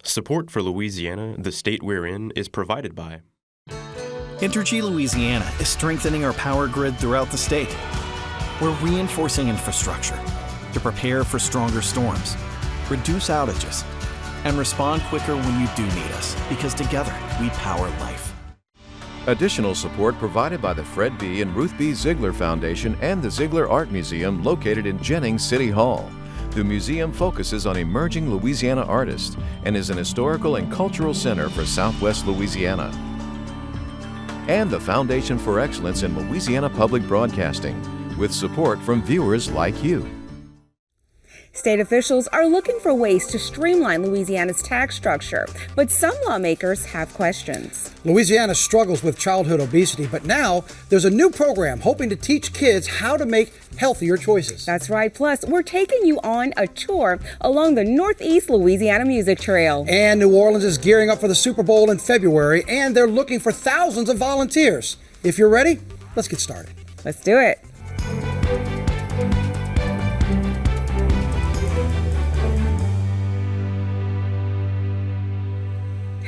Support for Louisiana, the state we're in, is provided by Entergy Louisiana is strengthening our power grid throughout the state. We're reinforcing infrastructure to prepare for stronger storms, reduce outages, and respond quicker when you do need us, because together we power life. Additional support provided by the Fred B. and Ruth B. Ziegler Foundation and the Ziegler Art Museum located in Jennings City Hall. The museum focuses on emerging Louisiana artists and is an historical and cultural center for Southwest Louisiana. And the Foundation for Excellence in Louisiana Public Broadcasting, with support from viewers like you. State officials are looking for ways to streamline Louisiana's tax structure, but some lawmakers have questions. Louisiana struggles with childhood obesity, but now there's a new program hoping to teach kids how to make healthier choices. That's right. Plus, we're taking you on a tour along the Northeast Louisiana Music Trail. And New Orleans is gearing up for the Super Bowl in February, and they're looking for thousands of volunteers. If you're ready, let's get started. Let's do it.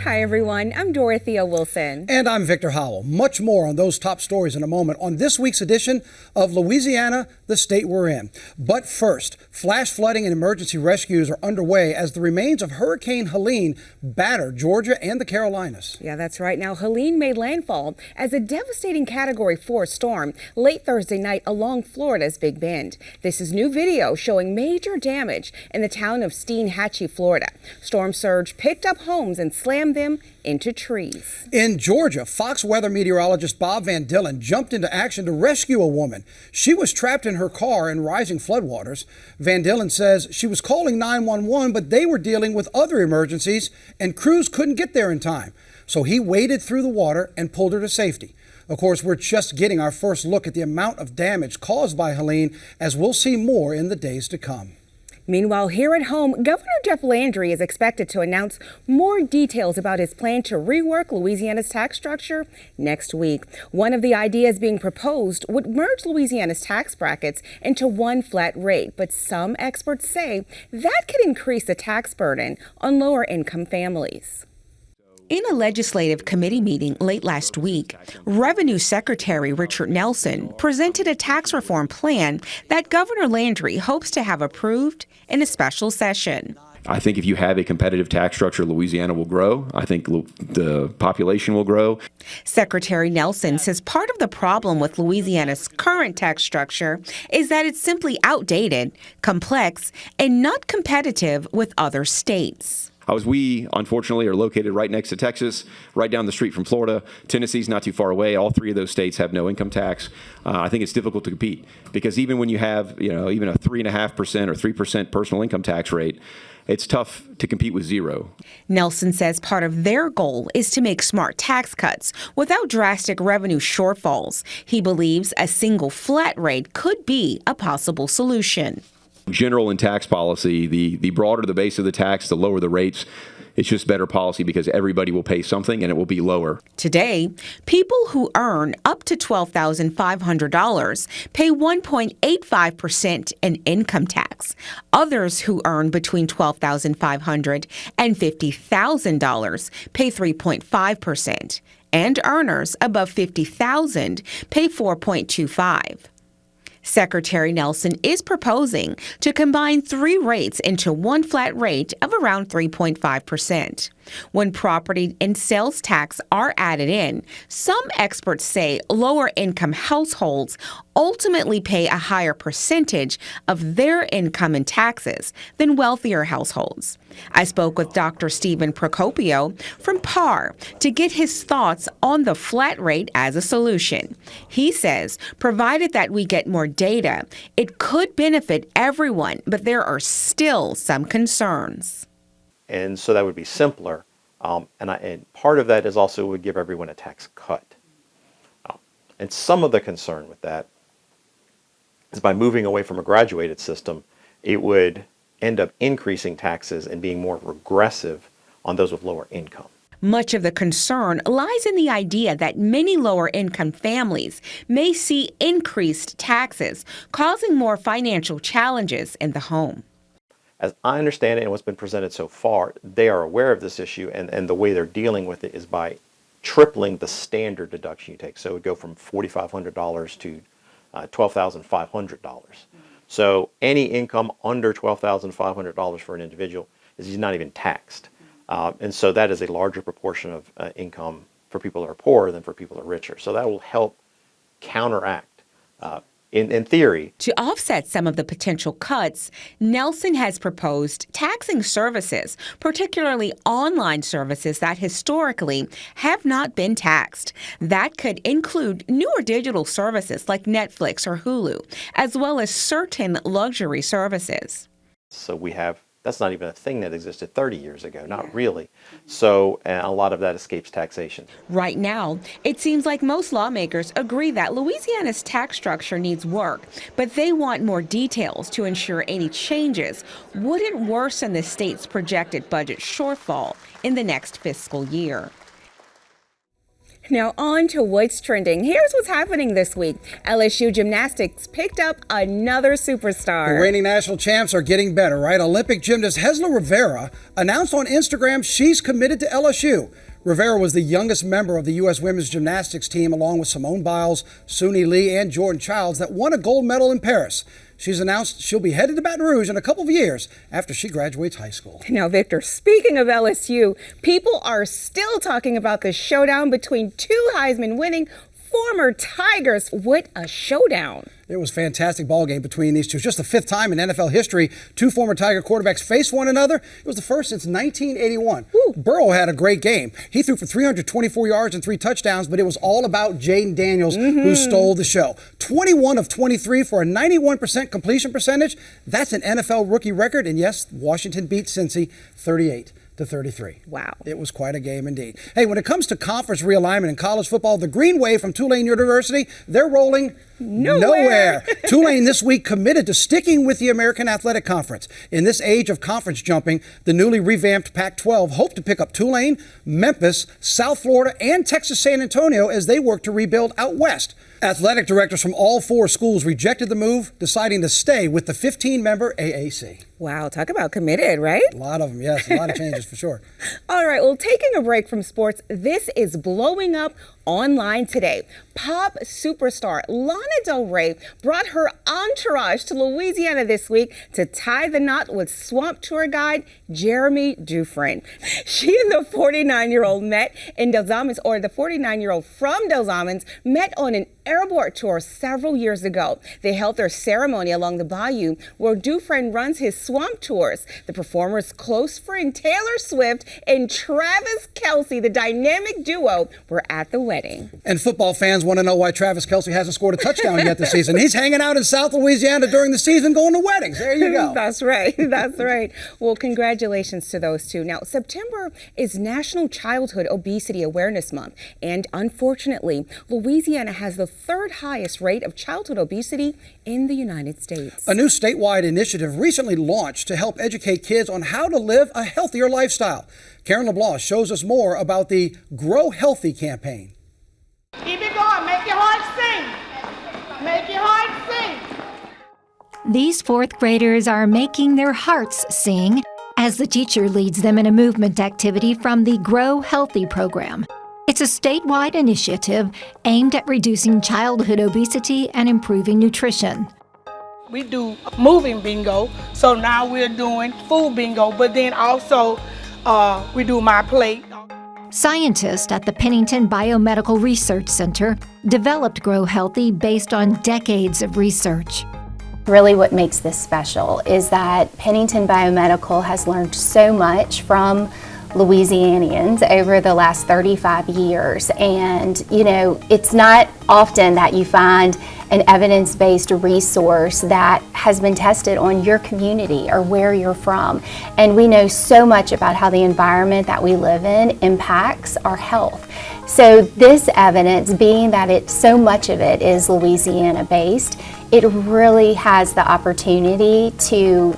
Hi, everyone. I'm Dorothea Wilson. And I'm Victor Howell. Much more on those top stories in a moment on this week's edition of Louisiana, the state we're in. But first, flash flooding and emergency rescues are underway as the remains of Hurricane Helene batter Georgia and the Carolinas. Yeah, that's right. Now, Helene made landfall as a devastating Category 4 storm late Thursday night along Florida's Big Bend. This is new video showing major damage in the town of Steinhatchee, Florida. Storm surge picked up homes and slammed them into trees. In Georgia, Fox weather meteorologist Bob Van Dillen jumped into action to rescue a woman. She was trapped in her car in rising floodwaters. Van Dillen says she was calling 911, but they were dealing with other emergencies and crews couldn't get there in time. So he waded through the water and pulled her to safety. Of course, we're just getting our first look at the amount of damage caused by Helene, as we'll see more in the days to come. Meanwhile, here at home, Governor Jeff Landry is expected to announce more details about his plan to rework Louisiana's tax structure next week. One of the ideas being proposed would merge Louisiana's tax brackets into one flat rate, but some experts say that could increase the tax burden on lower income families. In a legislative committee meeting late last week, Revenue Secretary Richard Nelson presented a tax reform plan that Governor Landry hopes to have approved in a special session. I think if you have a competitive tax structure, Louisiana will grow. I think the population will grow. Secretary Nelson says part of the problem with Louisiana's current tax structure is that it's simply outdated, complex, and not competitive with other states. We, unfortunately, are located right next to Texas, right down the street from Florida. Tennessee's not too far away. All three of those states have no income tax. I think it's difficult to compete because even when you have, even a 3.5% or 3% personal income tax rate, it's tough to compete with zero. Nelson says part of their goal is to make smart tax cuts without drastic revenue shortfalls. He believes a single flat rate could be a possible solution. General in tax policy, the broader the base of the tax, the lower the rates. It's just better policy because everybody will pay something and it will be lower. Today, people who earn up to $12,500 pay 1.85% in income tax. Others who earn between $12,500 and $50,000 pay 3.5%. And earners above $50,000 pay 4.25%. Secretary Nelson is proposing to combine three rates into one flat rate of around 3.5%. When property and sales tax are added in, some experts say lower income households ultimately pay a higher percentage of their income in taxes than wealthier households. I spoke with Dr. Stephen Procopio from PAR to get his thoughts on the flat rate as a solution. He says, provided that we get more data, it could benefit everyone, but there are still some concerns. And so that would be simpler. And part of that is also would give everyone a tax cut. And some of the concern with that is by moving away from a graduated system, it would end up increasing taxes and being more regressive on those with lower income. Much of the concern lies in the idea that many lower-income families may see increased taxes, causing more financial challenges in the home. As I understand it and what's been presented so far, they are aware of this issue, and the way they're dealing with it is by tripling the standard deduction you take. So it would go from $4,500 to $12,500. So any income under $12,500 for an individual is not even taxed. And so that is a larger proportion of income for people that are poorer than for people that are richer. So that will help counteract, in theory. To offset some of the potential cuts, Nelson has proposed taxing services, particularly online services that historically have not been taxed. That could include newer digital services like Netflix or Hulu, as well as certain luxury services. So that's not even a thing that existed 30 years ago, not really. So a lot of that escapes taxation. Right now, it seems like most lawmakers agree that Louisiana's tax structure needs work, but they want more details to ensure any changes wouldn't worsen the state's projected budget shortfall in the next fiscal year. Now on to what's trending. Here's what's happening this week. LSU gymnastics picked up another superstar. The reigning national champs are getting better, right? Olympic gymnast Hesla Rivera announced on Instagram she's committed to LSU. Rivera was the youngest member of the U.S. women's gymnastics team, along with Simone Biles, Suni Lee, and Jordan Childs, that won a gold medal in Paris. She's announced she'll be headed to Baton Rouge in a couple of years after she graduates high school. Now, Victor, speaking of LSU, people are still talking about the showdown between two Heisman-winning former Tigers. What a showdown. It was a fantastic ball game between these two. It's just the fifth time in NFL history two former Tiger quarterbacks faced one another. It was the first since 1981. Woo. Burrow had a great game. He threw for 324 yards and 3 touchdowns, but it was all about Jaden Daniels, who stole the show. 21 of 23 for a 91% completion percentage. That's an NFL rookie record. And yes, Washington beat Cincy 38-33. Wow. It was quite a game indeed. Hey, when it comes to conference realignment in college football, the Green Wave from Tulane University, they're rolling nowhere. Tulane this week committed to sticking with the American Athletic Conference. In this age of conference jumping, the newly revamped Pac-12 hope to pick up Tulane, Memphis, South Florida, and Texas San Antonio as they work to rebuild out west. Athletic directors from all 4 schools rejected the move, deciding to stay with the 15-member AAC. Wow, talk about committed, right? A lot of them, yes. A lot of changes for sure. All right, well, taking a break from sports, this is blowing up online today. Pop superstar Lana Del Rey brought her entourage to Louisiana this week to tie the knot with Swamp Tour guide Jeremy Dufresne. She and the 49-year-old met in Del Zamens, or the 49-year-old from Del Zamens met on an airboat tour several years ago. They held their ceremony along the bayou where Dufresne runs his swamp tours. The performer's close friend Taylor Swift and Travis Kelce, the dynamic duo, were at the wedding. And football fans want to know why Travis Kelce hasn't scored a touchdown yet this season. He's hanging out in South Louisiana during the season going to weddings. There you go. That's right. That's right. Well, congratulations to those two. Now, September is National Childhood Obesity Awareness Month. And unfortunately, Louisiana has the 3rd highest rate of childhood obesity in the United States. A new statewide initiative recently launched to help educate kids on how to live a healthier lifestyle. Karen LeBlanc shows us more about the Grow Healthy campaign. Keep it going. Make your heart sing. Make your heart sing. These 4th graders are making their hearts sing as the teacher leads them in a movement activity from the Grow Healthy program. It's a statewide initiative aimed at reducing childhood obesity and improving nutrition. We do moving bingo, so now we're doing food bingo, but then also we do my plate. Scientists at the Pennington Biomedical Research Center developed Grow Healthy based on decades of research. Really what makes this special is that Pennington Biomedical has learned so much from Louisianians over the last 35 years. And, it's not often that you find an evidence-based resource that has been tested on your community or where you're from. And we know so much about how the environment that we live in impacts our health. So this evidence, being that so much of it is Louisiana-based, it really has the opportunity to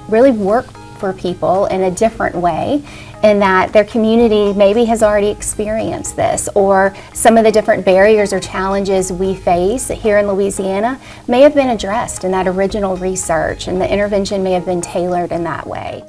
really work for people in a different way, in that their community maybe has already experienced this, or some of the different barriers or challenges we face here in Louisiana may have been addressed in that original research, and the intervention may have been tailored in that way.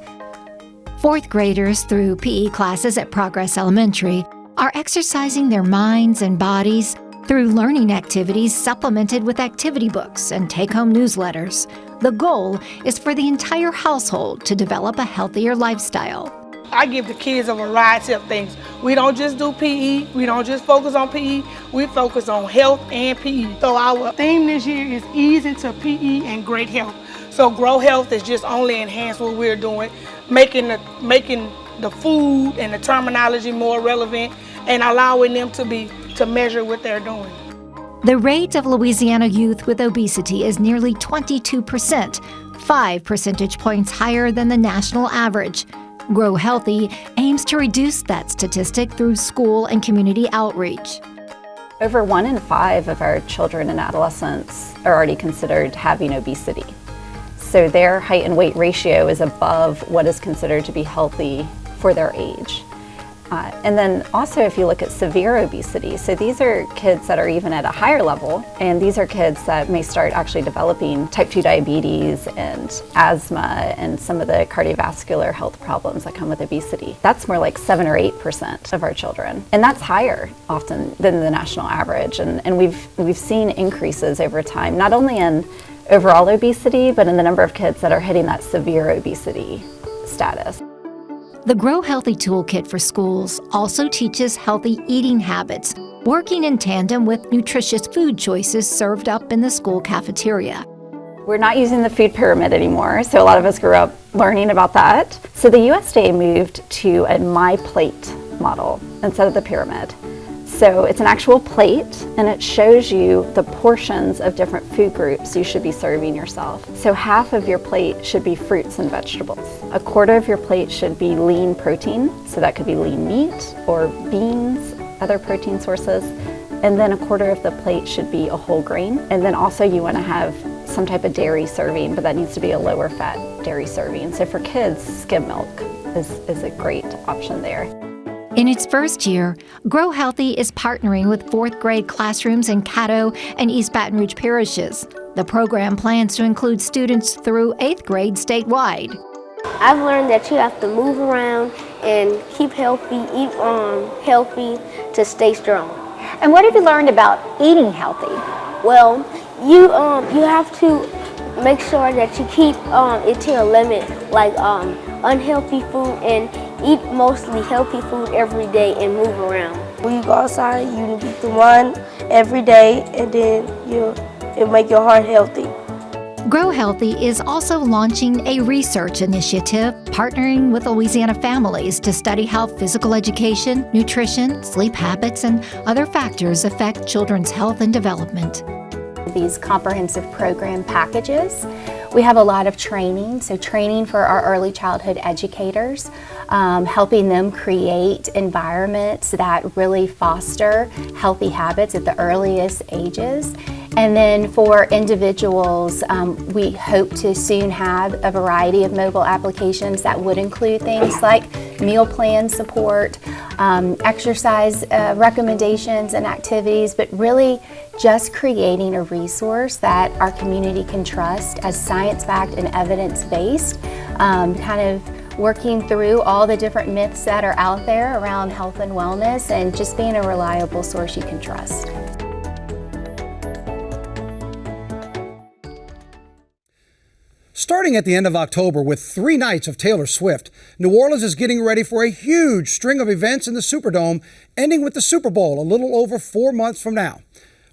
Fourth graders through PE classes at Progress Elementary are exercising their minds and bodies through learning activities supplemented with activity books and take-home newsletters. The goal is for the entire household to develop a healthier lifestyle. I give the kids a variety of things. We don't just do PE, we don't just focus on PE, we focus on health and PE. So our theme this year is Ease into PE and Great Health. So Greaux Health is just only enhance what we're doing, making the food and the terminology more relevant and allowing them to measure what they're doing. The rate of Louisiana youth with obesity is nearly 22%, 5 percentage points higher than the national average. Greaux Healthy aims to reduce that statistic through school and community outreach. Over 1 in 5 of our children and adolescents are already considered having obesity. So their height and weight ratio is above what is considered to be healthy for their age. And then also if you look at severe obesity, so these are kids that are even at a higher level, and these are kids that may start actually developing type 2 diabetes and asthma and some of the cardiovascular health problems that come with obesity. That's more like 7 or 8% of our children. And that's higher often than the national average. And we've seen increases over time, not only in overall obesity, but in the number of kids that are hitting that severe obesity status. The Greaux Healthy Toolkit for schools also teaches healthy eating habits, working in tandem with nutritious food choices served up in the school cafeteria. We're not using the food pyramid anymore, so a lot of us grew up learning about that. So the USDA moved to a My Plate model instead of the pyramid. So it's an actual plate, and it shows you the portions of different food groups you should be serving yourself. So half of your plate should be fruits and vegetables. A quarter of your plate should be lean protein, so that could be lean meat or beans, other protein sources. And then a quarter of the plate should be a whole grain. And then also you want to have some type of dairy serving, but that needs to be a lower fat dairy serving. So for kids, skim milk is a great option there. In its first year, Greaux Healthy is partnering with 4th grade classrooms in Caddo and East Baton Rouge parishes. The program plans to include students through 8th grade statewide. I've learned that you have to move around and keep healthy, eat healthy to stay strong. And what have you learned about eating healthy? Well, you have to make sure that you keep it to a limit, like unhealthy food, and eat mostly healthy food every day and move around. When you go outside, you need to run every day, and then it'll make your heart healthy. Greaux Healthy is also launching a research initiative partnering with Louisiana families to study how physical education, nutrition, sleep habits, and other factors affect children's health and development. These comprehensive program packages. We have a lot of training, so training for our early childhood educators, helping them create environments that really foster healthy habits at the earliest ages. And then for individuals, we hope to soon have a variety of mobile applications that would include things like meal plan support, exercise recommendations and activities, but really just creating a resource that our community can trust as science-backed and evidence-based, kind of working through all the different myths that are out there around health and wellness, and just being a reliable source you can trust. Starting at the end of October with 3 nights of Taylor Swift, New Orleans is getting ready for a huge string of events in the Superdome, ending with the Super Bowl a little over 4 months from now.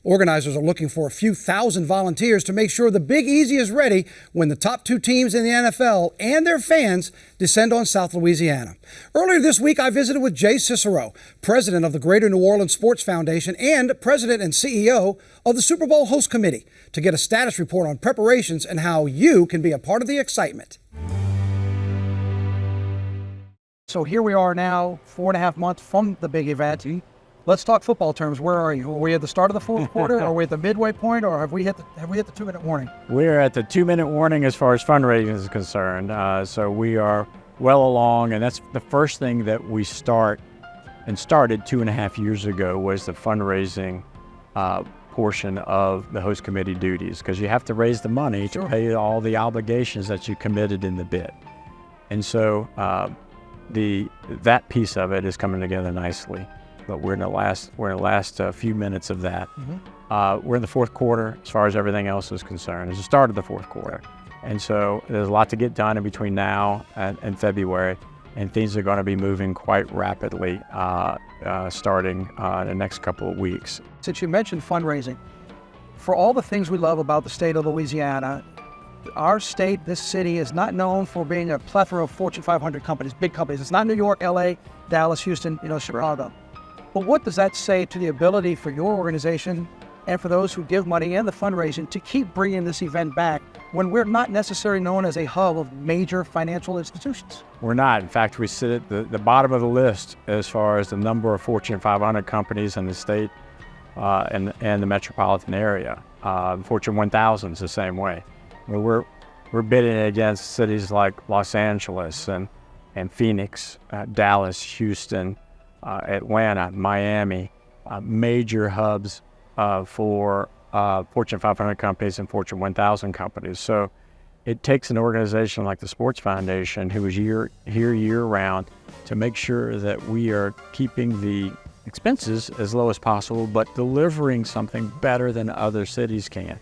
Organizers are looking for a few thousand volunteers to make sure the Big Easy is ready when the top 2 teams in the NFL and their fans descend on South Louisiana. Earlier this week, I visited with Jay Cicero, president of the Greater New Orleans Sports Foundation and president and CEO of the Super Bowl Host Committee, to get a status report on preparations and how you can be a part of the excitement. So here we are now, 4.5 months from the big event. Let's talk football terms. Where are you? Are we at the start of the fourth quarter? Are we at the midway point, or have we hit the 2-minute warning? We're at the 2-minute warning as far as fundraising is concerned. So we are well along, and that's the first thing that we started 2.5 years ago was the fundraising portion of the host committee duties, because you have to raise the money to pay all the obligations that you committed in the bid. And so that piece of it is coming together nicely. But we're in the last few minutes of that. We're in the fourth quarter as far as everything else is concerned. It's the start of the fourth quarter. And so there's a lot to get done in between now and February, and things are going to be moving quite rapidly starting in the next couple of weeks. Since you mentioned fundraising, for all the things we love about the state of Louisiana, our state, this city, is not known for being a plethora of Fortune 500 companies, big companies. It's not New York, LA, Dallas, Houston, Chicago. But what does that say to the ability for your organization and for those who give money and the fundraising to keep bringing this event back when we're not necessarily known as a hub of major financial institutions? We're not. In fact, we sit at the bottom of the list as far as the number of Fortune 500 companies in the state and the metropolitan area. Fortune 1000 is the same way. We're bidding against cities like Los Angeles and Phoenix, Dallas, Houston, Atlanta, Miami, major hubs for Fortune 500 companies and Fortune 1000 companies. So it takes an organization like the Sports Foundation, who is here year-round, to make sure that we are keeping the expenses as low as possible, but delivering something better than other cities can.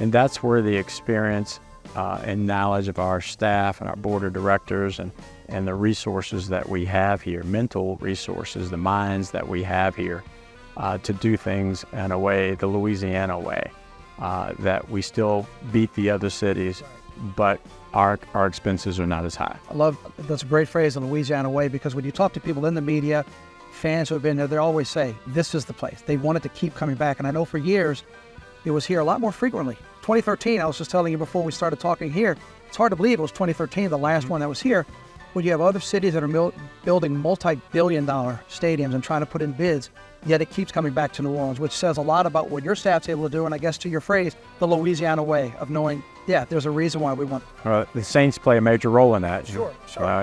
And that's where the experience and knowledge of our staff and our board of directors and the resources that we have here, mental resources, the minds that we have here, to do things in a way, the Louisiana way, that we still beat the other cities, but our expenses are not as high. That's a great phrase, the Louisiana way, because when you talk to people in the media, fans who have been there, they always say, this is the place. They want it to keep coming back. And I know for years, it was here a lot more frequently. 2013, I was just telling you before we started talking here, it's hard to believe it was 2013, the last one that was here. When you have other cities that are building multi-billion-dollar stadiums and trying to put in bids, yet it keeps coming back to New Orleans, which says a lot about what your staff's able to do, and I guess to your phrase, the Louisiana way of knowing, there's a reason why we want it. The Saints play a major role in that. Sure.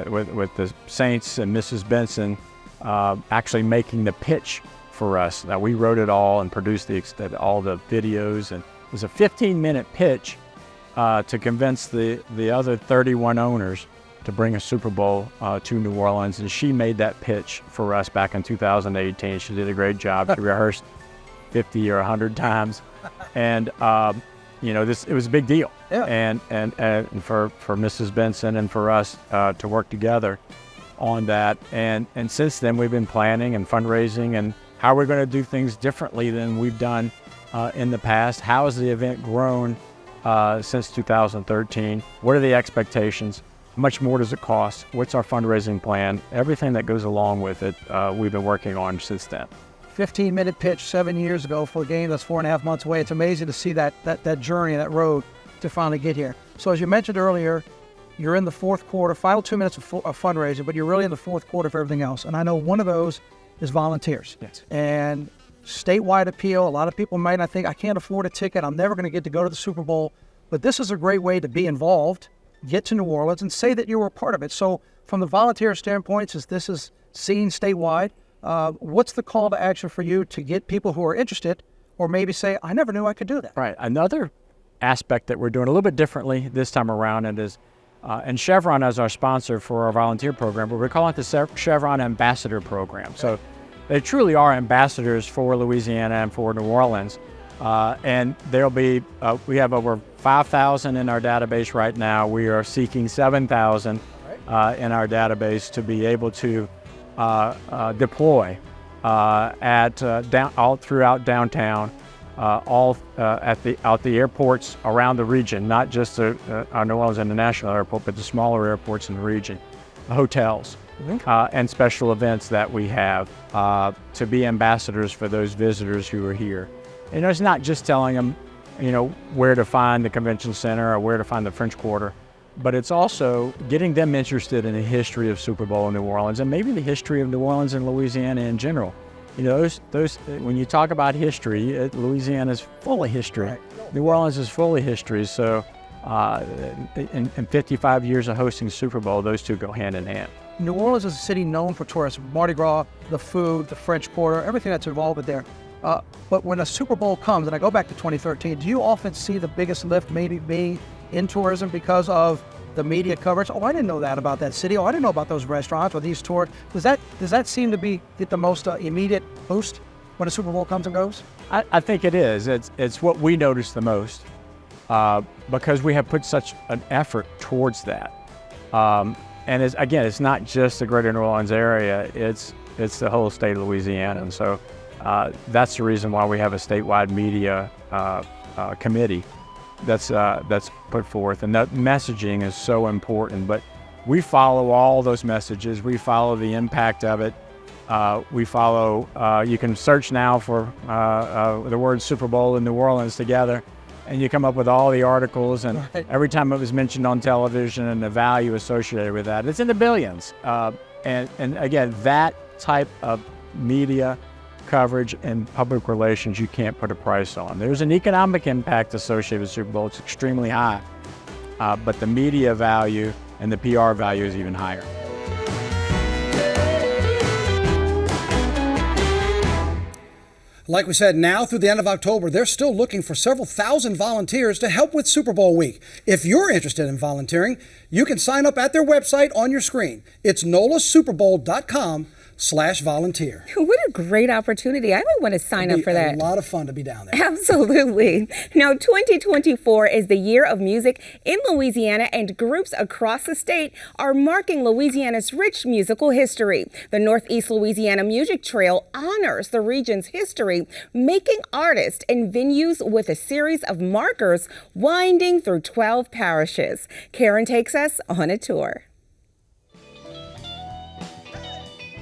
With the Saints and Mrs. Benson actually making the pitch for us. Now, we wrote it all and produced all the videos, and it was a 15-minute pitch to convince the other 31 owners to bring a Super Bowl to New Orleans, and she made that pitch for us back in 2018. She did a great job. She rehearsed 50 or 100 times, and it was a big deal. Yeah. And for Mrs. Benson and for us to work together on that, and since then we've been planning and fundraising and how we're going to do things differently than we've done in the past. How has the event grown since 2013? What are the expectations? How much more does it cost? What's our fundraising plan? Everything that goes along with it, we've been working on since then. 15-minute pitch 7 years ago for a game that's 4.5 months away. It's amazing to see that journey, that road to finally get here. So as you mentioned earlier, you're in the fourth quarter, final 2 minutes of fundraising, but you're really in the fourth quarter for everything else. And I know one of those is volunteers. Yes. And statewide appeal, a lot of people might not think, I can't afford a ticket, I'm never going to get to go to the Super Bowl. But this is a great way to be involved, get to New Orleans, and say that you were a part of it. So from the volunteer standpoint, since this is seen statewide, what's the call to action for you to get people who are interested, or maybe say, I never knew I could do that? Right. Another aspect that we're doing a little bit differently this time around, and Chevron as our sponsor for our volunteer program, but we're calling it the Chevron Ambassador Program. So they truly are ambassadors for Louisiana and for New Orleans. And there'll be, we have over 5,000 in our database right now. We are seeking 7,000 in our database to be able to deploy all throughout downtown, at the airports around the region, not just our New Orleans International Airport, but the smaller airports in the region, hotels, and special events that we have to be ambassadors for those visitors who are here. And it's not just telling them, where to find the convention center or where to find the French Quarter, but it's also getting them interested in the history of Super Bowl in New Orleans and maybe the history of New Orleans and Louisiana in general. You know, those when you talk about history, Louisiana is full of history. Right. New Orleans is full of history. So in 55 years of hosting Super Bowl, those two go hand in hand. New Orleans is a city known for tourism, Mardi Gras, the food, the French Quarter, everything that's involved with there. But when a Super Bowl comes, and I go back to 2013, do you often see the biggest lift maybe be in tourism because of the media coverage? Oh, I didn't know that about that city. Oh, I didn't know about those restaurants or these tours. Does that seem to get the most immediate boost when a Super Bowl comes and goes? I think it is. It's what we notice the most because we have put such an effort towards that. And it's not just the greater New Orleans area, it's the whole state of Louisiana. And so that's the reason why we have a statewide media committee that's put forth. And that messaging is so important. But we follow all those messages. We follow the impact of it. We follow, you can search now for the word Super Bowl in New Orleans together, and you come up with all the articles, and every time it was mentioned on television and the value associated with that, it's in the billions. And again, that type of media coverage and public relations, you can't put a price on. There's an economic impact associated with Super Bowl. It's extremely high, but the media value and the PR value is even higher. Like we said, now through the end of October, they're still looking for several thousand volunteers to help with Super Bowl week. If you're interested in volunteering, you can sign up at their website on your screen. It's NOLASuperBowl.com/volunteer. What a great opportunity. I might want to sign up for that. A lot of fun to be down there. Absolutely. Now, 2024 is the year of music in Louisiana, and groups across the state are marking Louisiana's rich musical history. The Northeast Louisiana Music Trail honors the region's history, making artists and venues with a series of markers winding through 12 parishes. Karen takes us on a tour.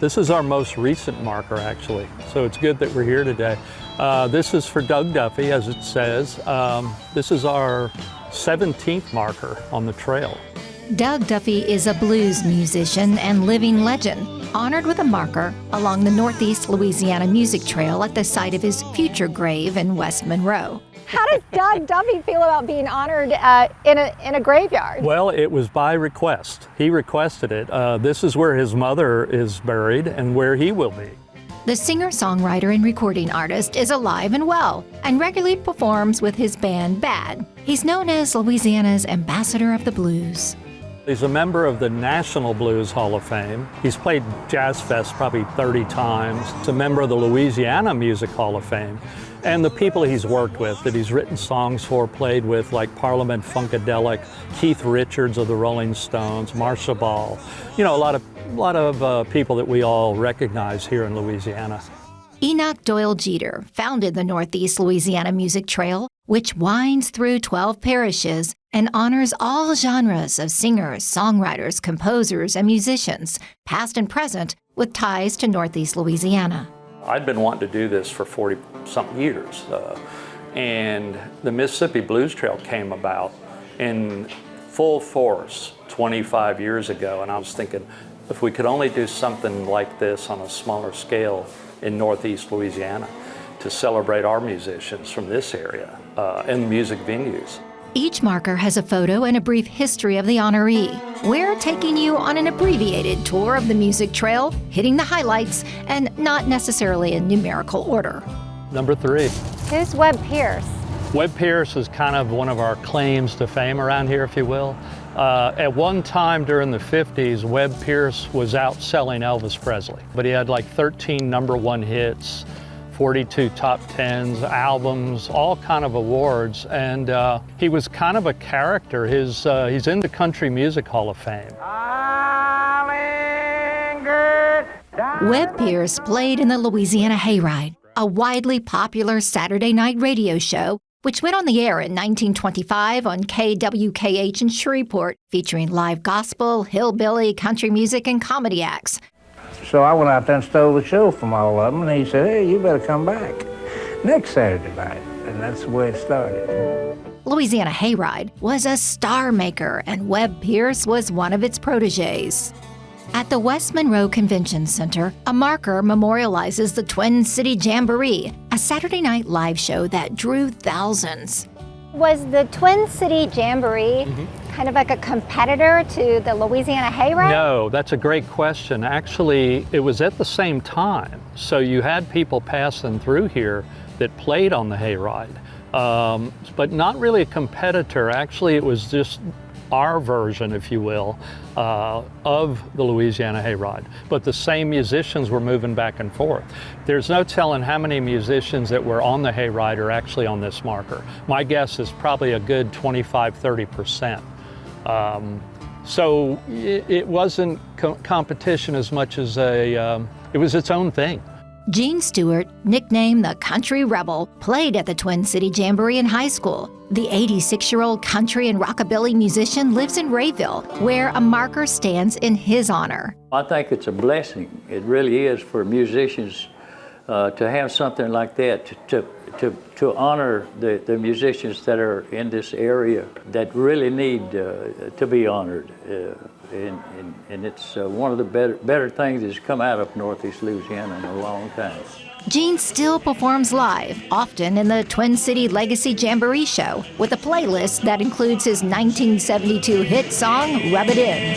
This is our most recent marker, actually, so it's good that we're here today. This is for Doug Duffy, as it says. This is our 17th marker on the trail. Doug Duffy is a blues musician and living legend, honored with a marker along the Northeast Louisiana Music Trail at the site of his future grave in West Monroe. How does Doug Duffy feel about being honored in a graveyard? Well, it was by request. He requested it. This is where his mother is buried and where he will be. The singer-songwriter and recording artist is alive and well and regularly performs with his band Bad. He's known as Louisiana's ambassador of the blues. He's a member of the National Blues Hall of Fame. He's played Jazz Fest probably 30 times. He's a member of the Louisiana Music Hall of Fame. And the people he's worked with, that he's written songs for, played with, like Parliament Funkadelic, Keith Richards of the Rolling Stones, Marcia Ball. You know, a lot of people that we all recognize here in Louisiana. Enoch Doyle Jeter founded the Northeast Louisiana Music Trail, which winds through 12 parishes and honors all genres of singers, songwriters, composers, and musicians, past and present, with ties to Northeast Louisiana. I'd been wanting to do this for 40-something years, and the Mississippi Blues Trail came about in full force 25 years ago, and I was thinking, if we could only do something like this on a smaller scale in Northeast Louisiana to celebrate our musicians from this area and music venues. Each marker has a photo and a brief history of the honoree. We're taking you on an abbreviated tour of the music trail, hitting the highlights, and not necessarily in numerical order. Number 3. Who's Webb Pierce? Webb Pierce is kind of one of our claims to fame around here, if you will. At one time during the 50s, Webb Pierce was outselling Elvis Presley, but he had like 13 #1 hits, 42 top 10s, albums, all kind of awards, and he was kind of a character. He's in the Country Music Hall of Fame. Webb Pierce played in the Louisiana Hayride, a widely popular Saturday night radio show which went on the air in 1925 on KWKH in Shreveport, featuring live gospel, hillbilly, country music, and comedy acts. So I went out there and stole the show from all of them, and he said, hey, you better come back next Saturday night. And that's the way it started. Louisiana Hayride was a star maker, and Webb Pierce was one of its protégés. At the West Monroe Convention Center, a marker memorializes the Twin City Jamboree, a Saturday night live show that drew thousands. Was the Twin City Jamboree kind of like a competitor to the Louisiana Hayride? No, that's a great question. Actually, it was at the same time. So you had people passing through here that played on the Hayride, but not really a competitor. Actually, it was just our version, if you will, of the Louisiana Hayride. But the same musicians were moving back and forth. There's no telling how many musicians that were on the Hayride are actually on this marker. My guess is probably a good 25–30%. So it wasn't competition as much as it was its own thing. Gene Stewart, nicknamed the Country Rebel, played at the Twin City Jamboree in high school. The 86-year-old country and rockabilly musician lives in Rayville, where a marker stands in his honor. I think it's a blessing. It really is for musicians to have something like that, to honor the musicians that are in this area that really need to be honored. And it's one of the better things that's come out of Northeast Louisiana in a long time. Gene still performs live, often in the Twin City Legacy Jamboree Show, with a playlist that includes his 1972 hit song, Rub It In.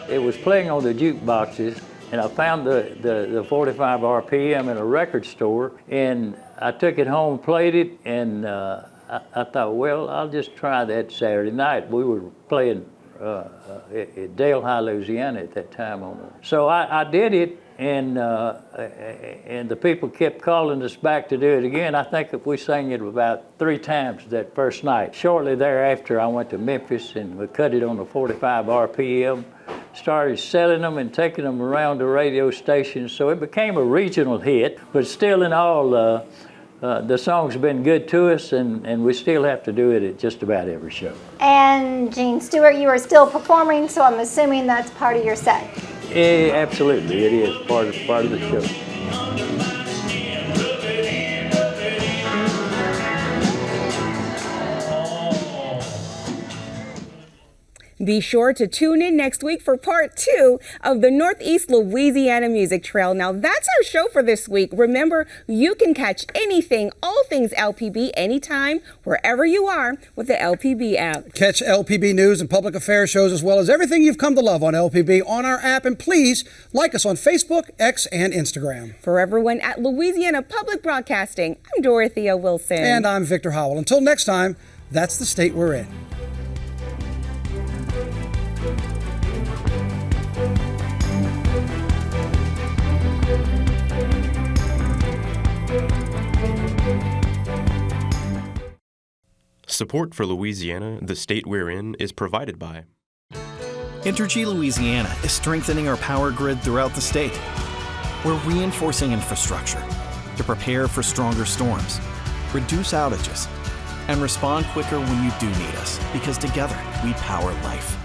It was playing on the jukeboxes, and I found the 45 RPM in a record store, and I took it home, played it, and I thought, well, I'll just try that Saturday night. We were playing at Dale High, Louisiana at that time. So I did it, and the people kept calling us back to do it again. I think that we sang it about 3 times that first night. Shortly thereafter, I went to Memphis, and we cut it on the 45 RPM. Started selling them and taking them around the radio stations, so it became a regional hit. But still in all, the song's been good to us, and we still have to do it at just about every show. And Gene Stewart, you are still performing, so I'm assuming that's part of your set. Absolutely, it is part of the show. Be sure to tune in next week for part 2 of the Northeast Louisiana Music Trail. Now, that's our show for this week. Remember, you can catch anything, all things LPB, anytime, wherever you are with the LPB app. Catch LPB news and public affairs shows as well as everything you've come to love on LPB on our app. And please like us on Facebook, X, and Instagram. For everyone at Louisiana Public Broadcasting, I'm Dorothea Wilson. And I'm Victor Howell. Until next time, that's the state we're in. Support for Louisiana, the state we're in, is provided by Entergy Louisiana is strengthening our power grid throughout the state. We're reinforcing infrastructure to prepare for stronger storms, reduce outages, and respond quicker when you do need us, because together we power life.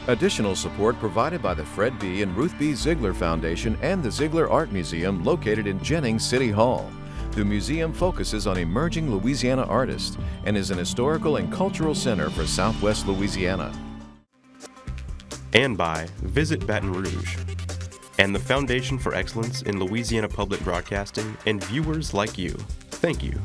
Additional support provided by the Fred B. and Ruth B. Ziegler Foundation and the Ziegler Art Museum located in Jennings City Hall. The museum focuses on emerging Louisiana artists and is an historical and cultural center for Southwest Louisiana. And by Visit Baton Rouge and the Foundation for Excellence in Louisiana Public Broadcasting and viewers like you. Thank you.